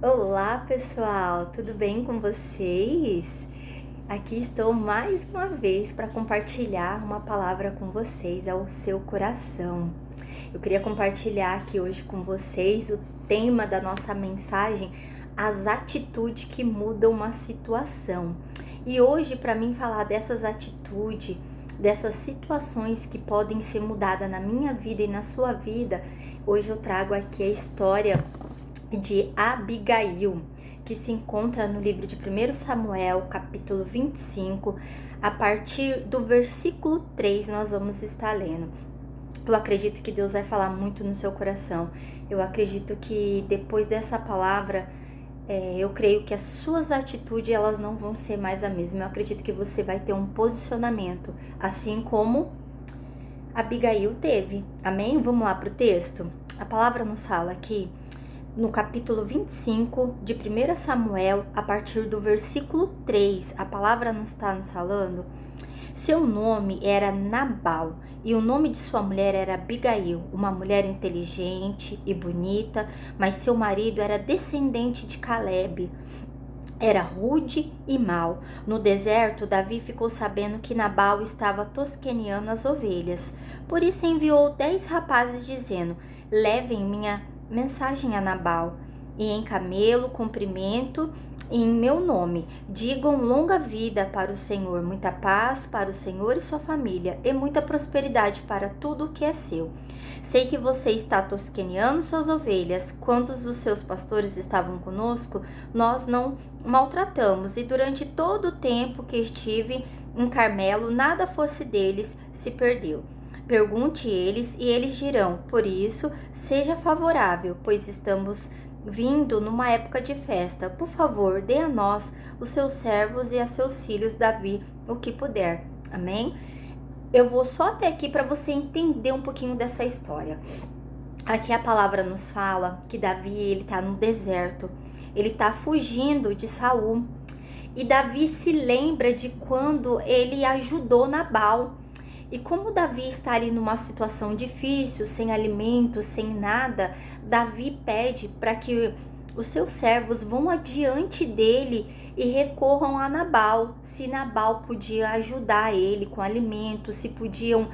Olá pessoal, tudo bem com vocês? Aqui estou mais uma vez para compartilhar uma palavra com vocês ao seu coração. Eu queria compartilhar aqui hoje com vocês o tema da nossa mensagem, as atitudes que mudam uma situação. E hoje, para mim falar dessas atitudes, dessas situações que podem ser mudadas na minha vida e na sua vida, hoje eu trago aqui a história de Abigail, que se encontra no livro de 1 Samuel, capítulo 25, a partir do versículo 3 nós vamos estar lendo. Eu acredito que Deus vai falar muito no seu coração. Eu acredito que depois dessa palavra, eu creio que as suas atitudes elas não vão ser mais a mesma. Eu acredito que você vai ter um posicionamento, assim como Abigail teve. Amém? Vamos lá para o texto? A palavra nos fala aqui no capítulo 25 de 1 Samuel, a partir do versículo 3, a palavra nos está nos falando. Seu nome era Nabal e o nome de sua mulher era Abigail, uma mulher inteligente e bonita, mas seu marido era descendente de Calebe. Era rude e mau. No deserto, Davi ficou sabendo que Nabal estava tosqueneando as ovelhas. Por isso enviou 10 rapazes dizendo: levem minha mensagem a Nabal, e em camelo cumprimento em meu nome. Digam longa vida para o Senhor, muita paz para o Senhor e sua família, e muita prosperidade para tudo o que é seu. Sei que você está tosqueneando suas ovelhas. Quantos dos seus pastores estavam conosco, nós não maltratamos, e durante todo o tempo que estive em Carmelo, nada fosse deles se perdeu. Pergunte eles e eles dirão. Por isso, seja favorável, pois estamos vindo numa época de festa. Por favor, dê a nós, os seus servos e a seus filhos, Davi, o que puder. Amém? Eu vou só até aqui para você entender um pouquinho dessa história. Aqui a palavra nos fala que Davi, ele tá no deserto. Ele tá fugindo de Saul. E Davi se lembra de quando ele ajudou Nabal. E como Davi está ali numa situação difícil, sem alimento, sem nada, Davi pede para que os seus servos vão adiante dele e recorram a Nabal, se Nabal podia ajudar ele com alimento, se podiam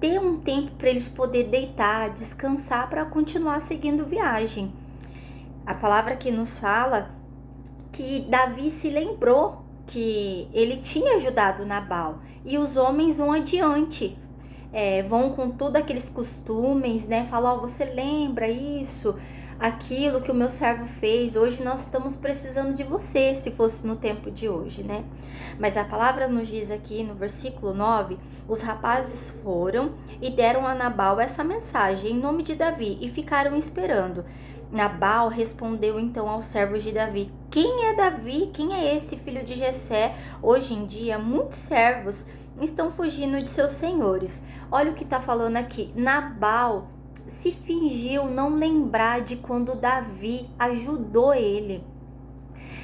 ter um tempo para eles poderem deitar, descansar para continuar seguindo viagem. A palavra que nos fala que Davi se lembrou que ele tinha ajudado Nabal, e os homens vão adiante, vão com todos aqueles costumes, né? Falam, você lembra isso, aquilo que o meu servo fez, hoje nós estamos precisando de você, se fosse no tempo de hoje, né? Mas a palavra nos diz aqui no versículo 9, os rapazes foram e deram a Nabal essa mensagem em nome de Davi e ficaram esperando. Nabal respondeu então aos servos de Davi: quem é Davi? Quem é esse filho de Jessé? Hoje em dia, muitos servos estão fugindo de seus senhores. Olha o que está falando aqui. Nabal se fingiu não lembrar de quando Davi ajudou ele.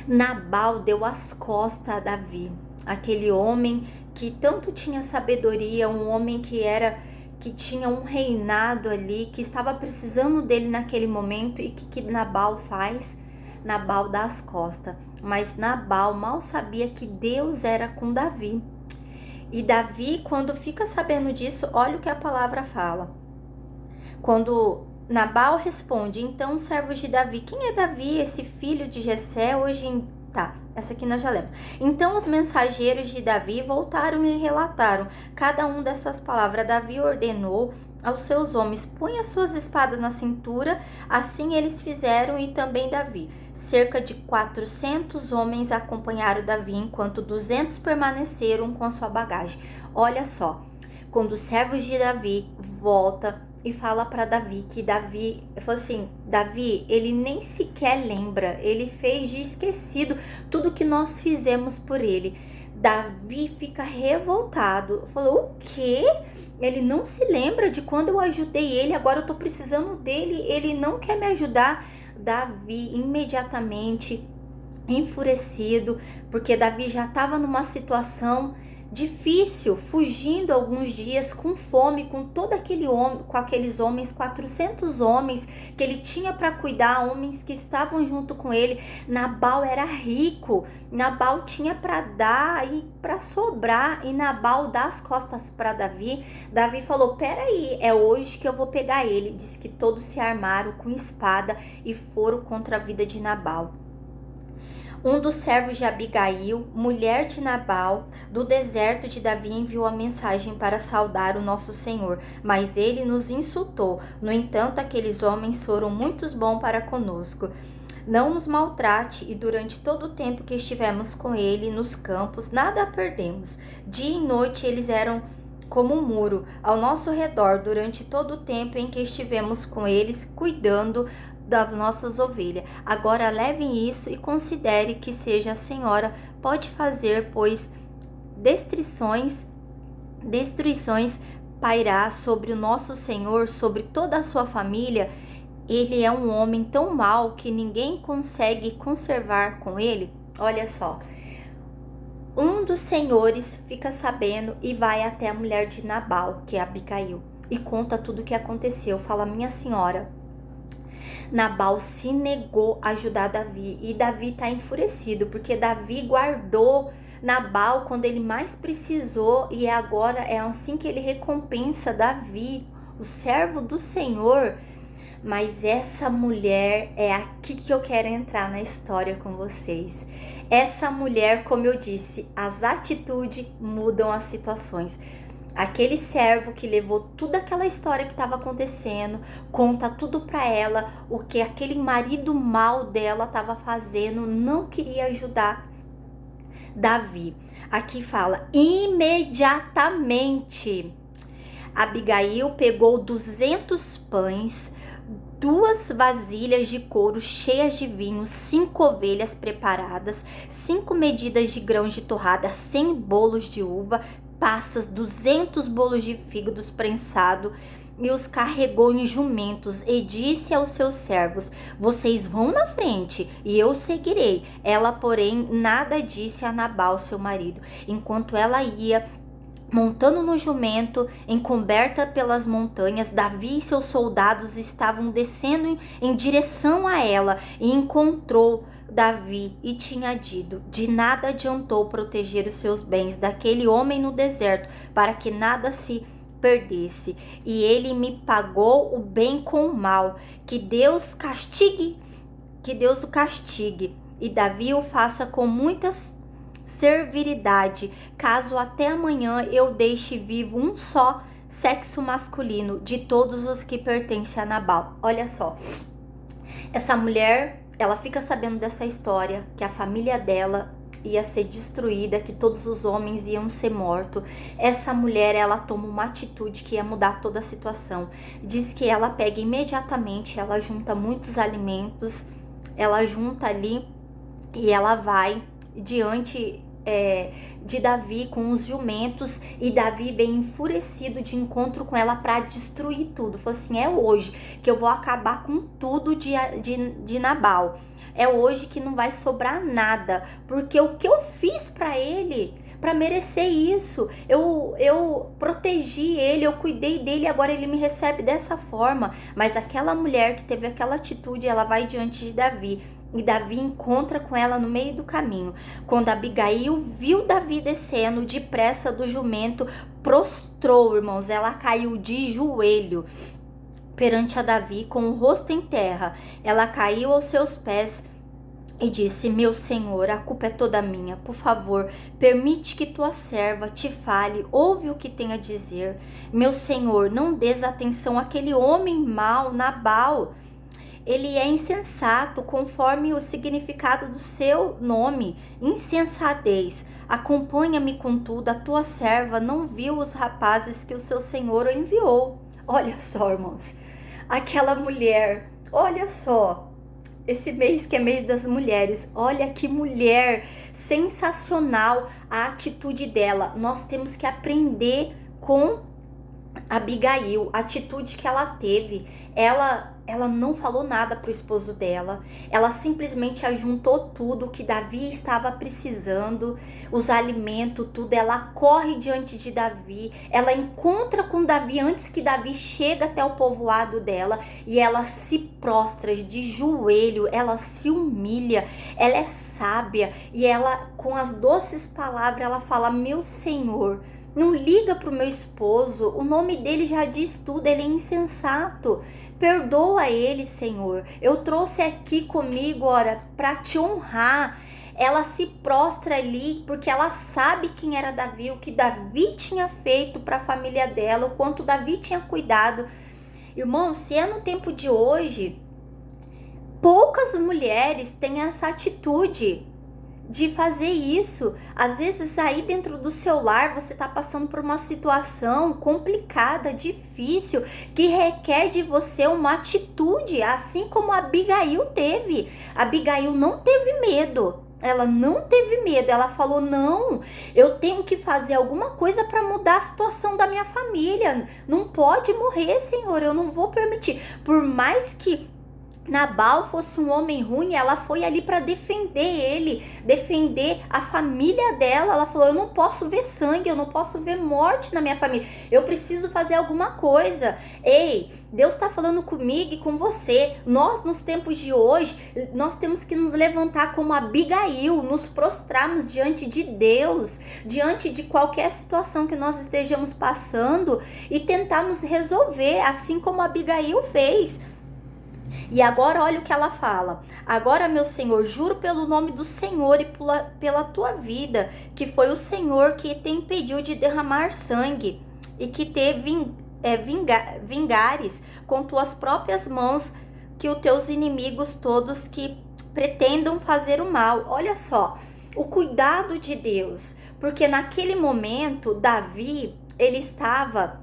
Nabal deu as costas a Davi, aquele homem que tanto tinha sabedoria, um homem que tinha um reinado ali, que estava precisando dele naquele momento. E que Nabal faz? Nabal dá as costas. Mas Nabal mal sabia que Deus era com Davi. E Davi, quando fica sabendo disso, olha o que a palavra fala. Quando Nabal responde, então os servos de Davi: quem é Davi, esse filho de Jessé? Tá, essa aqui nós já lemos. Então os mensageiros de Davi voltaram e relataram cada um dessas palavras. Davi ordenou aos seus homens: põe as suas espadas na cintura. Assim eles fizeram, e também Davi. Cerca de 400 homens acompanharam Davi, enquanto 200 permaneceram com sua bagagem. Olha só, quando os servos de Davi voltam e fala para Davi que Davi, falou assim, Davi, ele nem sequer lembra, ele fez de esquecido tudo que nós fizemos por ele. Davi fica revoltado, falou, o quê? Ele não se lembra de quando eu ajudei ele, agora eu tô precisando dele, ele não quer me ajudar. Davi imediatamente enfurecido, porque Davi já estava numa situação difícil, fugindo alguns dias com fome, com todo aquele homem, com aqueles homens, 400 homens que ele tinha para cuidar, homens que estavam junto com ele. Nabal era rico, Nabal tinha para dar e para sobrar, e Nabal dá as costas para Davi. Davi falou: peraí, é hoje que eu vou pegar ele. Diz que todos se armaram com espada e foram contra a vida de Nabal. Um dos servos de Abigail, mulher de Nabal, do deserto de Davi, enviou a mensagem para saudar o nosso Senhor, mas ele nos insultou. No entanto, aqueles homens foram muito bons para conosco. Não nos maltrate, e durante todo o tempo que estivemos com ele nos campos, nada perdemos. Dia e noite eles eram como um muro ao nosso redor durante todo o tempo em que estivemos com eles, cuidando das nossas ovelhas. Agora levem isso e considere que seja a senhora pode fazer, pois destruições pairá sobre o nosso Senhor, sobre toda a sua família. Ele é um homem tão mau que ninguém consegue conservar com ele. Olha só, um dos senhores fica sabendo e vai até a mulher de Nabal, que é Abigail, e conta tudo o que aconteceu. Fala: minha senhora, Nabal se negou a ajudar Davi, e Davi está enfurecido, porque Davi guardou Nabal quando ele mais precisou, e agora é assim que ele recompensa Davi, o servo do Senhor. Mas essa mulher, é aqui que eu quero entrar na história com vocês. Essa mulher, como eu disse, as atitudes mudam as situações. Aquele servo que levou toda aquela história que estava acontecendo, conta tudo para ela, o que aquele marido mau dela estava fazendo, não queria ajudar Davi. Aqui fala: imediatamente Abigail pegou 200 pães, 2 vasilhas de couro cheias de vinho, 5 ovelhas preparadas, 5 medidas de grãos de torrada, 100 bolos de uva passas, 200 bolos de fígados prensado, e os carregou em jumentos, e disse aos seus servos: vocês vão na frente e eu seguirei. Ela, porém, nada disse a Nabal, seu marido. Enquanto ela ia montando no jumento, encoberta pelas montanhas, Davi e seus soldados estavam descendo em direção a ela, e encontrou Davi e tinha dito: de nada adiantou proteger os seus bens daquele homem no deserto, para que nada se perdesse, e ele me pagou o bem com o mal. Que Deus o castigue, e Davi o faça com muitas servilidade, caso até amanhã eu deixe vivo um só sexo masculino de todos os que pertencem a Nabal. Olha só, essa mulher, ela fica sabendo dessa história, que a família dela ia ser destruída, que todos os homens iam ser mortos. Essa mulher, ela toma uma atitude que ia mudar toda a situação. Diz que ela pega imediatamente, ela junta muitos alimentos, ela junta ali e ela vai diante de Davi com os jumentos, e Davi vem enfurecido de encontro com ela para destruir tudo. Falou assim: é hoje que eu vou acabar com tudo de Nabal, é hoje que não vai sobrar nada, porque o que eu fiz para ele, para merecer isso, eu protegi ele, eu cuidei dele, agora ele me recebe dessa forma. Mas aquela mulher que teve aquela atitude, ela vai diante de Davi, e Davi encontra com ela no meio do caminho. Quando Abigail viu Davi descendo depressa do jumento, prostrou, irmãos, ela caiu de joelho perante a Davi com o rosto em terra. Ela caiu aos seus pés e disse: meu senhor, a culpa é toda minha. Por favor, permite que tua serva te fale, ouve o que tem a dizer. Meu senhor, não des atenção àquele homem mau, Nabal. Ele é insensato, conforme o significado do seu nome, insensatez. Acompanha-me contudo, a tua serva não viu os rapazes que o seu senhor enviou. Olha só, irmãos, aquela mulher, olha só, esse mês que é mês das mulheres, olha que mulher sensacional a atitude dela. Nós temos que aprender com Abigail, a atitude que ela teve. Ela ela não falou nada pro esposo dela. Ela simplesmente ajuntou tudo que Davi estava precisando, os alimentos, tudo. Ela corre diante de Davi. Ela encontra com Davi antes que Davi chegue até o povoado dela. E ela se prostra de joelho. Ela se humilha. Ela é sábia. E ela, com as doces palavras, ela fala: meu Senhor, não liga pro meu esposo. O nome dele já diz tudo. Ele é insensato. Perdoa ele, Senhor. Eu trouxe aqui comigo, ora, para te honrar. Ela se prostra ali porque ela sabe quem era Davi, o que Davi tinha feito para a família dela, o quanto Davi tinha cuidado. Irmão, se é no tempo de hoje, poucas mulheres têm essa atitude de fazer isso. Às vezes aí dentro do seu lar você está passando por uma situação complicada, difícil, que requer de você uma atitude, assim como a Abigail teve. A Abigail não teve medo. Ela não teve medo, ela falou: não, eu tenho que fazer alguma coisa para mudar a situação da minha família. Não pode morrer, Senhor, eu não vou permitir. Por mais que Nabal fosse um homem ruim, ela foi ali para defender ele, defender a família dela. Ela falou: eu não posso ver sangue, eu não posso ver morte na minha família, eu preciso fazer alguma coisa. Ei, Deus está falando comigo e com você. Nós, nos tempos de hoje, nós temos que nos levantar como Abigail, nos prostrarmos diante de Deus, diante de qualquer situação que nós estejamos passando e tentarmos resolver, assim como Abigail fez. E agora olha o que ela fala: agora, meu Senhor, juro pelo nome do Senhor e pela tua vida, que foi o Senhor que te impediu de derramar sangue e que te vingares com tuas próprias mãos que os teus inimigos todos que pretendam fazer o mal. Olha só, o cuidado de Deus, porque naquele momento Davi, ele estava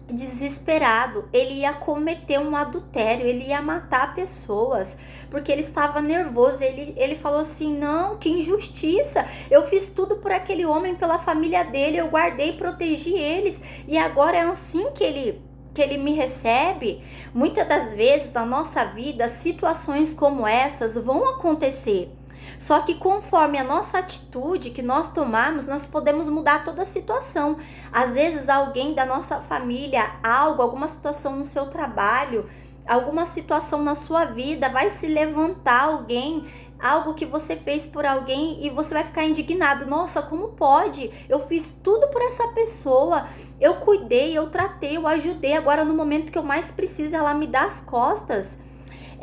desesperado, ele ia cometer um adultério, ele ia matar pessoas, porque ele estava nervoso. Ele falou assim: não, que injustiça, eu fiz tudo por aquele homem, pela família dele, eu guardei, protegi eles, e agora é assim que ele me recebe. Muitas das vezes na nossa vida, situações como essas vão acontecer. Só que conforme a nossa atitude que nós tomarmos, nós podemos mudar toda a situação. Às vezes alguém da nossa família, alguma situação no seu trabalho, alguma situação na sua vida, vai se levantar alguém, algo que você fez por alguém, e você vai ficar indignado. Nossa, como pode? Eu fiz tudo por essa pessoa, eu cuidei, eu tratei, eu ajudei, agora no momento que eu mais preciso ela me dá as costas.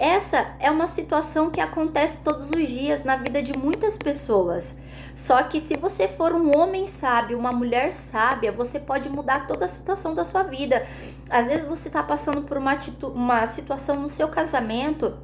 Essa é uma situação que acontece todos os dias na vida de muitas pessoas. Só que se você for um homem sábio, uma mulher sábia, você pode mudar toda a situação da sua vida. Às vezes você está passando por uma situação no seu casamento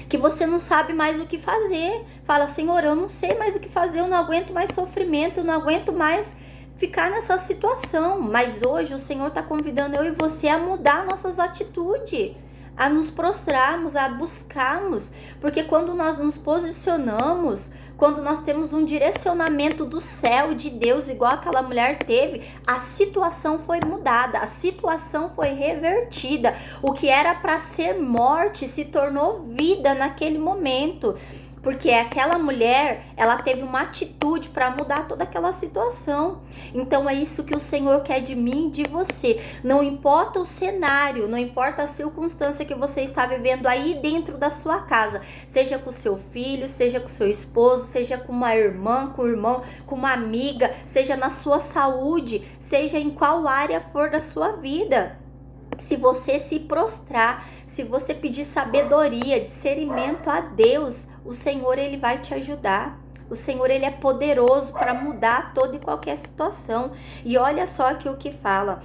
que você não sabe mais o que fazer. Fala: Senhor, eu não sei mais o que fazer, eu não aguento mais sofrimento, eu não aguento mais ficar nessa situação. Mas hoje o Senhor está convidando eu e você a mudar nossas atitudes, a nos prostrarmos, a buscarmos, porque quando nós nos posicionamos, quando nós temos um direcionamento do céu, de Deus, igual aquela mulher teve, a situação foi mudada, a situação foi revertida. O que era para ser morte se tornou vida naquele momento, porque aquela mulher, ela teve uma atitude para mudar toda aquela situação. Então é isso que o Senhor quer de mim e de você. Não importa o cenário, não importa a circunstância que você está vivendo aí dentro da sua casa, seja com o seu filho, seja com o seu esposo, seja com uma irmã, com o irmão, com uma amiga, seja na sua saúde, seja em qual área for da sua vida. Se você se prostrar, se você pedir sabedoria, discernimento a Deus, o Senhor, ele vai te ajudar. O Senhor, ele é poderoso para mudar toda e qualquer situação. E olha só aqui o que fala: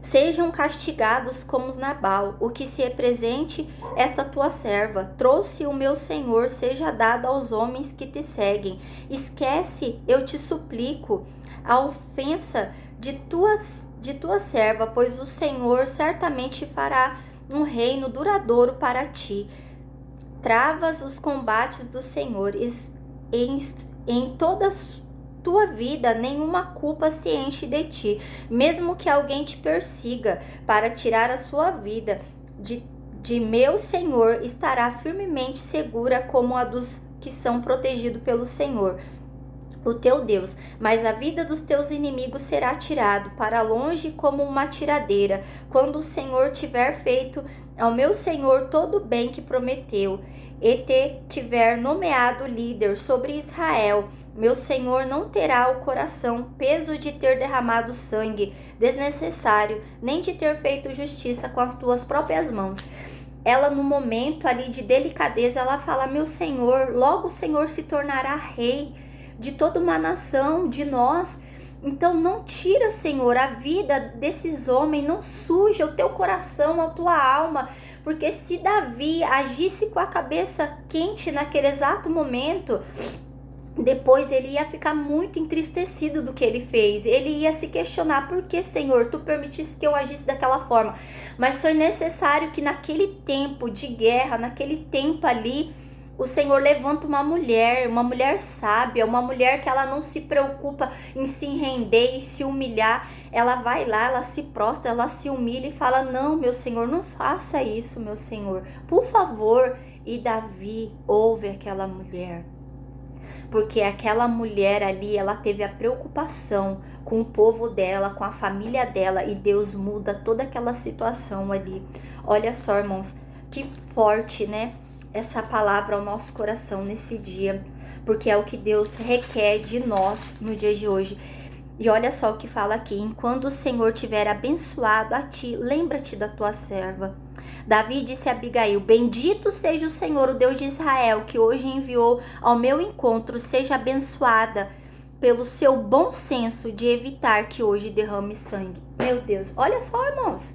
sejam castigados como os Nabal, o que se represente esta tua serva. Trouxe o meu Senhor, seja dado aos homens que te seguem. Esquece, eu te suplico, a ofensa de tua serva, pois o Senhor certamente fará um reino duradouro para ti. Travas os combates do Senhor em tua vida, nenhuma culpa se enche de ti. Mesmo que alguém te persiga para tirar a sua vida, de meu Senhor estará firmemente segura como a dos que são protegidos pelo Senhor, o teu Deus, mas a vida dos teus inimigos será tirado para longe como uma tiradeira, quando o Senhor tiver feito ao meu Senhor todo o bem que prometeu, e te tiver nomeado líder sobre Israel. Meu Senhor não terá o coração peso de ter derramado sangue desnecessário, nem de ter feito justiça com as tuas próprias mãos. Ela, no momento ali de delicadeza, ela fala: meu Senhor, logo o Senhor se tornará rei de toda uma nação, de nós. Então não tira, Senhor, a vida desses homens, não suja o teu coração, a tua alma, porque se Davi agisse com a cabeça quente naquele exato momento, depois ele ia ficar muito entristecido do que ele fez. Ele ia se questionar: por que, Senhor, tu permitiste que eu agisse daquela forma? Mas foi necessário que naquele tempo de guerra, naquele tempo ali, o Senhor levanta uma mulher sábia, uma mulher que ela não se preocupa em se render e se humilhar. Ela vai lá, ela se prostra, ela se humilha e fala: não, meu Senhor, não faça isso, meu Senhor, por favor. E Davi ouve aquela mulher, porque aquela mulher ali, ela teve a preocupação com o povo dela, com a família dela, e Deus muda toda aquela situação ali. Olha só, irmãos, que forte, né? Essa palavra ao nosso coração nesse dia, porque é o que Deus requer de nós no dia de hoje. E olha só o que fala aqui: enquanto o Senhor tiver abençoado a ti, lembra-te da tua serva. Davi disse a Abigail: bendito seja o Senhor, o Deus de Israel, que hoje enviou ao meu encontro. Seja abençoada pelo seu bom senso de evitar que hoje derrame sangue. Meu Deus, olha só, irmãos.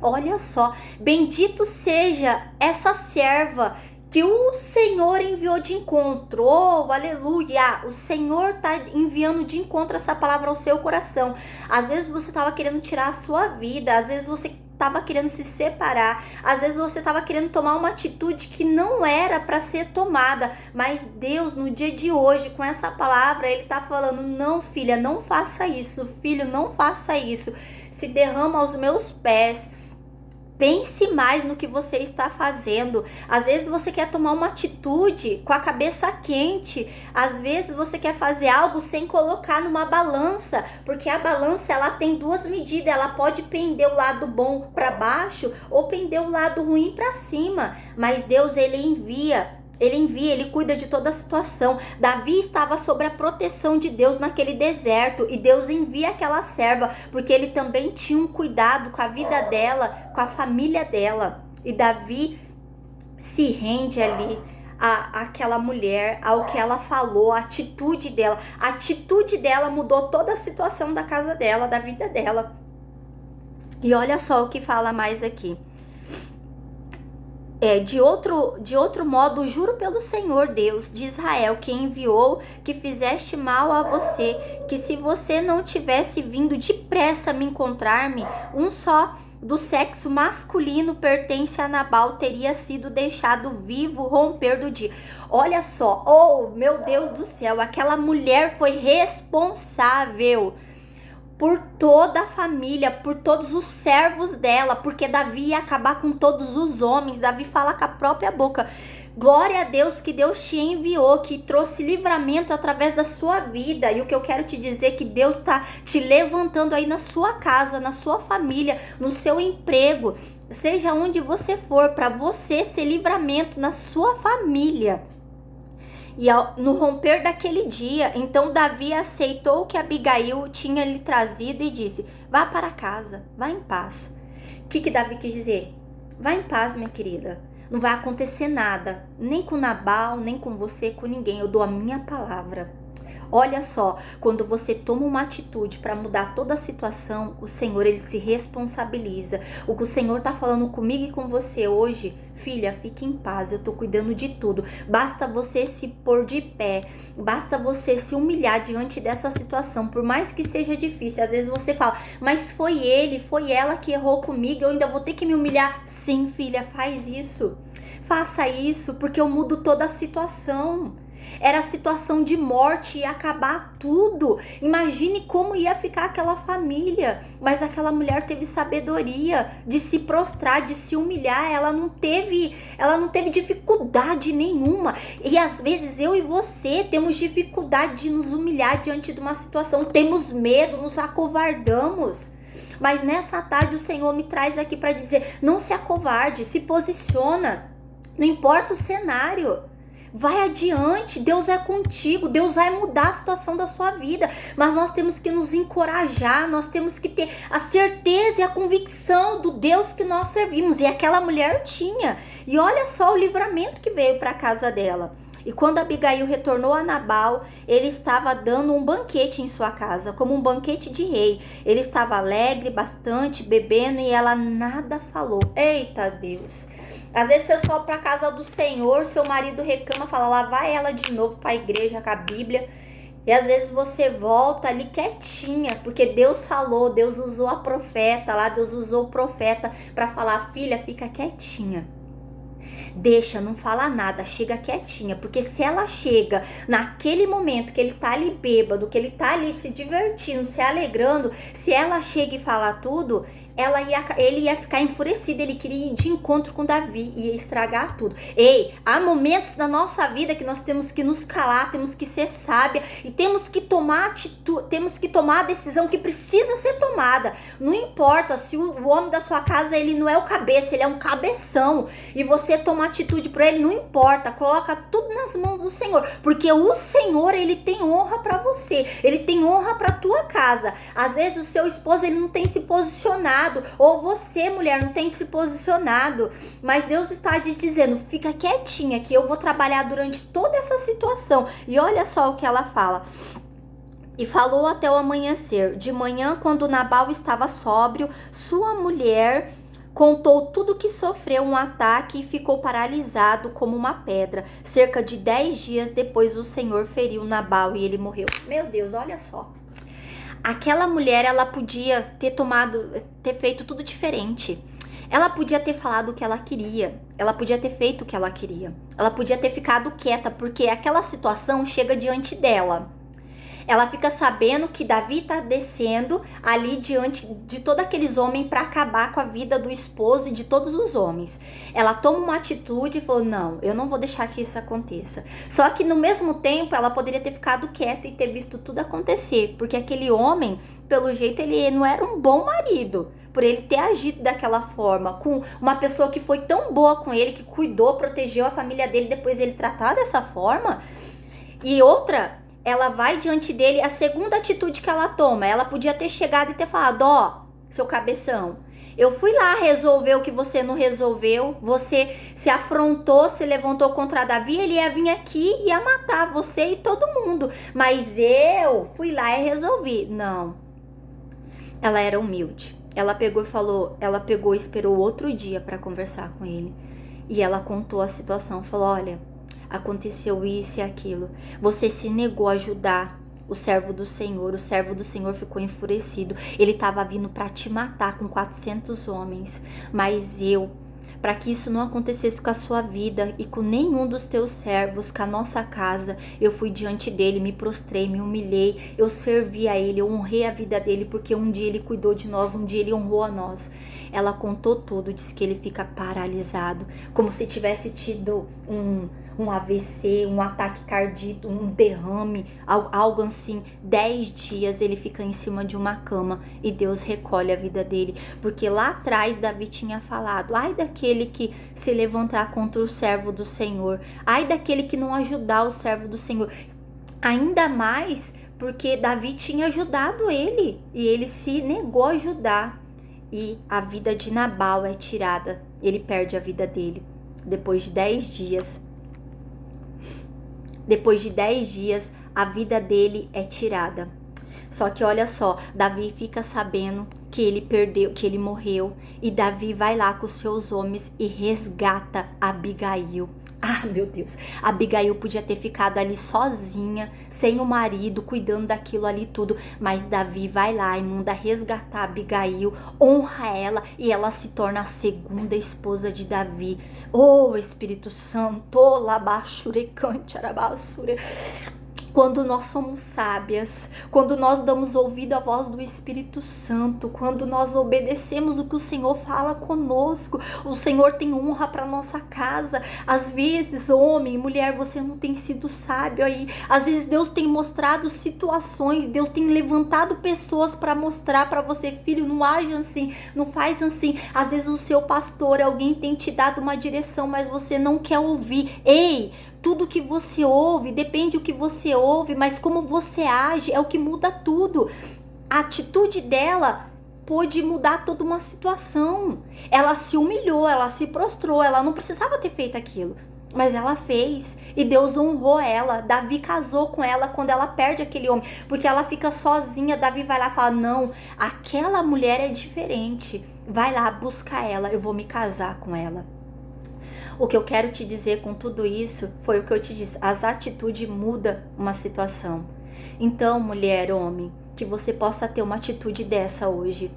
Olha só, bendito seja essa serva que o Senhor enviou de encontro. Oh, aleluia! O Senhor está enviando de encontro essa palavra ao seu coração. Às vezes você estava querendo tirar a sua vida, às vezes você estava querendo se separar, às vezes você estava querendo tomar uma atitude que não era para ser tomada, mas Deus, no dia de hoje, com essa palavra, Ele está falando: não, filha, não faça isso, filho, não faça isso, se derrama aos meus pés. Pense mais no que você está fazendo. Às vezes você quer tomar uma atitude com a cabeça quente. Às vezes você quer fazer algo sem colocar numa balança, porque a balança, ela tem duas medidas. Ela pode pender o lado bom para baixo ou pender o lado ruim para cima. Mas Deus, Ele envia, Ele cuida de toda a situação. Davi estava sob a proteção de Deus naquele deserto, e Deus envia aquela serva, porque Ele também tinha um cuidado com a vida dela, com a família dela. E Davi se rende ali àquela mulher, ao que ela falou, a atitude dela. A atitude dela mudou toda a situação da casa dela, da vida dela. E olha só o que fala mais aqui. De outro modo, juro pelo Senhor Deus de Israel, que enviou, que fizeste mal a você, que se você não tivesse vindo depressa me encontrar-me, um só do sexo masculino pertence a Nabal teria sido deixado vivo romper do dia. Olha só, oh meu Deus do céu, aquela mulher foi responsável por toda a família, por todos os servos dela, porque Davi ia acabar com todos os homens. Davi fala com a própria boca: glória a Deus que Deus te enviou, que trouxe livramento através da sua vida. E o que eu quero te dizer é que Deus está te levantando aí na sua casa, na sua família, no seu emprego, seja onde você for, para você ser livramento na sua família. E no romper daquele dia, então Davi aceitou o que Abigail tinha lhe trazido e disse: vá para casa, vá em paz. O que Davi quis dizer? Vá em paz, minha querida. Não vai acontecer nada, nem com Nabal, nem com você, com ninguém. Eu dou a minha palavra. Olha só, quando você toma uma atitude para mudar toda a situação, o Senhor, Ele se responsabiliza. O que o Senhor está falando comigo e com você hoje: filha, fique em paz, eu estou cuidando de tudo. Basta você se pôr de pé, basta você se humilhar diante dessa situação, por mais que seja difícil. Às vezes você fala: mas foi ele, foi ela que errou comigo, eu ainda vou ter que me humilhar. Sim, filha, faz isso. Faça isso, porque eu mudo toda a situação. Era situação de morte, ia acabar tudo. Imagine como ia ficar aquela família. Mas aquela mulher teve sabedoria de se prostrar, de se humilhar. Ela não teve dificuldade nenhuma. E às vezes eu e você temos dificuldade de nos humilhar diante de uma situação. Temos medo, nos acovardamos. Mas nessa tarde o Senhor me traz aqui para dizer: não se acovarde, se posiciona. Não importa o cenário. Vai adiante, Deus é contigo, Deus vai mudar a situação da sua vida, mas nós temos que nos encorajar, nós temos que ter a certeza e a convicção do Deus que nós servimos, e aquela mulher tinha. E olha só o livramento que veio para a casa dela. E quando Abigail retornou a Nabal, ele estava dando um banquete em sua casa, como um banquete de rei. Ele estava alegre, bastante, bebendo, e ela nada falou. Eita Deus! Às vezes você só para a casa do Senhor, seu marido reclama, fala, lá vai ela de novo para a igreja com a Bíblia. E às vezes você volta ali quietinha, porque Deus falou, Deus usou a profeta lá, Deus usou o profeta para falar, filha, fica quietinha. Deixa, não fala nada, chega quietinha, porque se ela chega naquele momento que ele tá ali bêbado, que ele tá ali se divertindo, se alegrando, se ela chega e fala tudo, ele ia ficar enfurecido, ele queria ir de encontro com Davi, ia estragar tudo. Ei, há momentos da nossa vida que nós temos que nos calar, temos que ser sábia e temos que tomar atitude, temos que tomar a decisão que precisa ser tomada. Não importa se o homem da sua casa, ele não é o cabeça, ele é um cabeção, e você toma atitude por ele, não importa, coloca tudo nas mãos do Senhor, porque o Senhor, ele tem honra para você, ele tem honra para tua casa. Às vezes o seu esposo, ele não tem se posicionado, ou você, mulher, não tem se posicionado, mas Deus está te dizendo, fica quietinha que eu vou trabalhar durante toda essa situação. E olha só o que ela fala. E falou até o amanhecer. De manhã, quando Nabal estava sóbrio, sua mulher contou tudo que sofreu um ataque e ficou paralisado como uma pedra. Cerca de 10 dias depois, o Senhor feriu Nabal e ele morreu. Meu Deus, olha só. Aquela mulher, ela podia ter feito tudo diferente. Ela podia ter falado o que ela queria. Ela podia ter feito o que ela queria. Ela podia ter ficado quieta, porque aquela situação chega diante dela. Ela fica sabendo que Davi está descendo ali diante de todos aqueles homens para acabar com a vida do esposo e de todos os homens. Ela toma uma atitude e falou, não, eu não vou deixar que isso aconteça. Só que no mesmo tempo ela poderia ter ficado quieta e ter visto tudo acontecer, porque aquele homem, pelo jeito, ele não era um bom marido, por ele ter agido daquela forma, com uma pessoa que foi tão boa com ele, que cuidou, protegeu a família dele, depois ele tratar dessa forma. E outra, ela vai diante dele, a segunda atitude que ela toma, ela podia ter chegado e ter falado, ó, seu cabeção, eu fui lá resolver o que você não resolveu, você se afrontou, se levantou contra Davi, ele ia vir aqui e ia matar você e todo mundo, mas eu fui lá e resolvi. Não, ela era humilde, ela pegou e esperou outro dia para conversar com ele, e ela contou a situação, falou, olha, aconteceu isso e aquilo, você se negou a ajudar o servo do Senhor ficou enfurecido, ele estava vindo para te matar com 400 homens, mas para que isso não acontecesse com a sua vida e com nenhum dos teus servos, com a nossa casa, eu fui diante dele, me prostrei, me humilhei, eu servi a ele, eu honrei a vida dele, porque um dia ele cuidou de nós, um dia ele honrou a nós. Ela contou tudo, disse que ele fica paralisado, como se tivesse tido um AVC, um ataque cardíaco, um derrame, algo assim. 10 dias ele fica em cima de uma cama e Deus recolhe a vida dele, porque lá atrás Davi tinha falado, ai daquele que se levantar contra o servo do Senhor, ai daquele que não ajudar o servo do Senhor, ainda mais porque Davi tinha ajudado ele e ele se negou a ajudar, e a vida de Nabal é tirada, ele perde a vida dele depois de 10 dias. Depois de 10 dias, a vida dele é tirada. Só que olha só, Davi fica sabendo que ele perdeu, que ele morreu, e Davi vai lá com os seus homens e resgata Abigail. Ah, meu Deus, Abigail podia ter ficado ali sozinha, sem o marido, cuidando daquilo ali tudo, mas Davi vai lá e manda resgatar Abigail, honra ela e ela se torna a segunda esposa de Davi. Oh, Espírito Santo, labashurecante, arabasure. Quando nós somos sábias, quando nós damos ouvido à voz do Espírito Santo, quando nós obedecemos o que o Senhor fala conosco, o Senhor tem honra para nossa casa. Às vezes, homem, mulher, você não tem sido sábio aí. Às vezes Deus tem mostrado situações, Deus tem levantado pessoas para mostrar para você, filho, não age assim, não faz assim. Às vezes o seu pastor, alguém tem te dado uma direção, mas você não quer ouvir. Ei, tudo que você ouve, depende do que você ouve, mas como você age é o que muda tudo. A atitude dela pôde mudar toda uma situação. Ela se humilhou, ela se prostrou, ela não precisava ter feito aquilo, mas ela fez e Deus honrou ela. Davi casou com ela quando ela perde aquele homem, porque ela fica sozinha. Davi vai lá e fala, não, aquela mulher é diferente, vai lá, busca ela, eu vou me casar com ela. O que eu quero te dizer com tudo isso foi o que eu te disse. As atitudes mudam uma situação. Então, mulher, homem, que você possa ter uma atitude dessa hoje.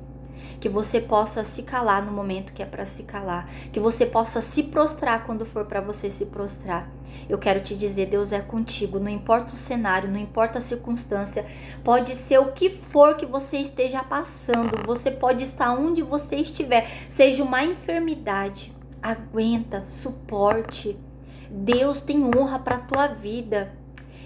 Que você possa se calar no momento que é para se calar. Que você possa se prostrar quando for para você se prostrar. Eu quero te dizer, Deus é contigo. Não importa o cenário, não importa a circunstância. Pode ser o que for que você esteja passando. Você pode estar onde você estiver. Seja uma enfermidade. Aguenta, suporte. Deus tem honra para a tua vida.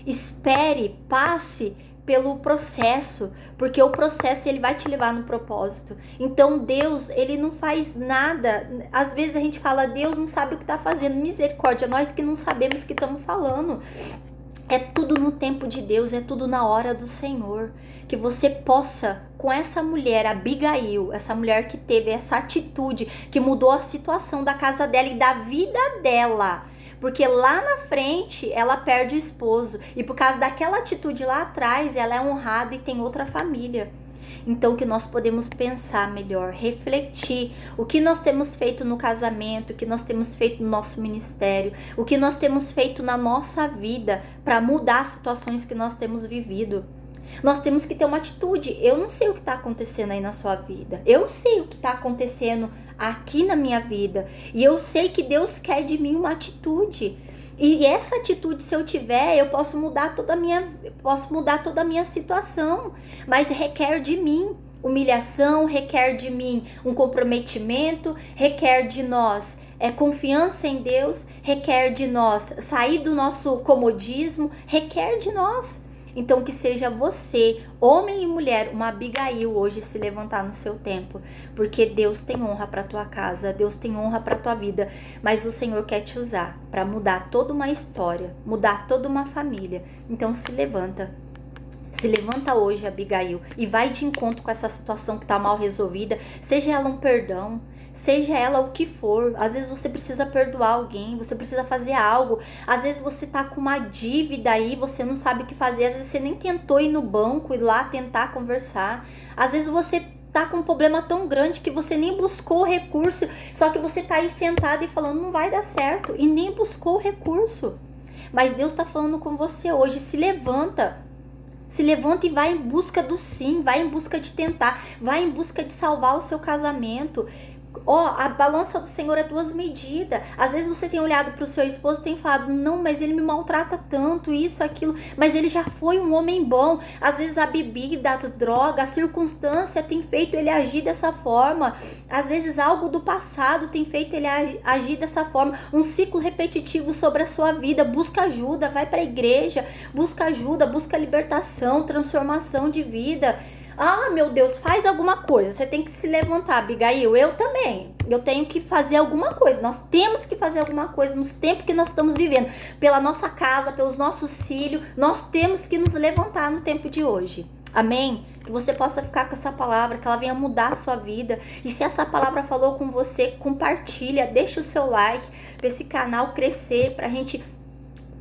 Espere, passe pelo processo, porque o processo ele vai te levar no propósito. Então Deus, ele não faz nada. Às vezes a gente fala, Deus não sabe o que está fazendo. Misericórdia, nós que não sabemos o que estamos falando. É tudo no tempo de Deus, é tudo na hora do Senhor. Que você possa, com essa mulher, Abigail, essa mulher que teve essa atitude, que mudou a situação da casa dela e da vida dela. Porque lá na frente, ela perde o esposo. E por causa daquela atitude lá atrás, ela é honrada e tem outra família. Então que nós podemos pensar melhor, refletir o que nós temos feito no casamento, o que nós temos feito no nosso ministério, o que nós temos feito na nossa vida para mudar as situações que nós temos vivido. Nós temos que ter uma atitude. Eu não sei o que está acontecendo aí na sua vida. Eu sei o que está acontecendo aqui na minha vida. E eu sei que Deus quer de mim uma atitude. E essa atitude, se eu tiver, eu posso mudar toda a minha situação. Mas requer de mim humilhação, requer de mim um comprometimento, requer de nós confiança em Deus, requer de nós sair do nosso comodismo, requer de nós. Então que seja você, homem e mulher, uma Abigail hoje se levantar no seu tempo, porque Deus tem honra para tua casa, Deus tem honra para tua vida, mas o Senhor quer te usar para mudar toda uma história, mudar toda uma família. Então se levanta hoje, Abigail, e vai de encontro com essa situação que está mal resolvida, seja ela um perdão, seja ela o que for. Às vezes você precisa perdoar alguém, você precisa fazer algo. Às vezes você tá com uma dívida aí, você não sabe o que fazer. Às vezes você nem tentou ir no banco, ir lá tentar conversar. Às vezes você tá com um problema tão grande que você nem buscou o recurso. Só que você tá aí sentado e falando, não vai dar certo. E nem buscou o recurso. Mas Deus tá falando com você hoje, se levanta. Se levanta e vai em busca do sim, vai em busca de tentar, vai em busca de salvar o seu casamento. A balança do Senhor é 2 medidas. Às vezes você tem olhado para o seu esposo e tem falado, não, mas ele me maltrata tanto, isso, aquilo, mas ele já foi um homem bom. Às vezes a bebida, as drogas, a circunstância tem feito ele agir dessa forma. Às vezes algo do passado tem feito ele agir dessa forma. Um ciclo repetitivo sobre a sua vida. Busca ajuda, vai para a igreja, busca ajuda, busca libertação, transformação de vida. Ah, meu Deus, faz alguma coisa. Você tem que se levantar, Abigail. Eu também. Eu tenho que fazer alguma coisa. Nós temos que fazer alguma coisa nos tempos que nós estamos vivendo. Pela nossa casa, pelos nossos filhos. Nós temos que nos levantar no tempo de hoje. Amém? Que você possa ficar com essa palavra, que ela venha mudar a sua vida. E se essa palavra falou com você, compartilha. Deixa o seu like para esse canal crescer, para a gente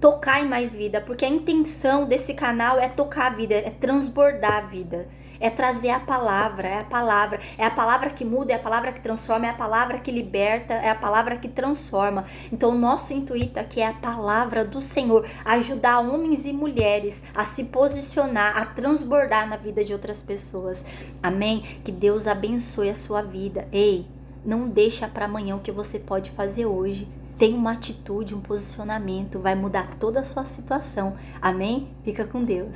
tocar em mais vida. Porque a intenção desse canal é tocar a vida, é transbordar a vida. É trazer a palavra, é a palavra. É a palavra que muda, é a palavra que transforma, é a palavra que liberta, é a palavra que transforma. Então o nosso intuito aqui é a palavra do Senhor, ajudar homens e mulheres a se posicionar, a transbordar na vida de outras pessoas. Amém? Que Deus abençoe a sua vida. Ei, não deixa para amanhã o que você pode fazer hoje. Tem uma atitude, um posicionamento, vai mudar toda a sua situação. Amém? Fica com Deus.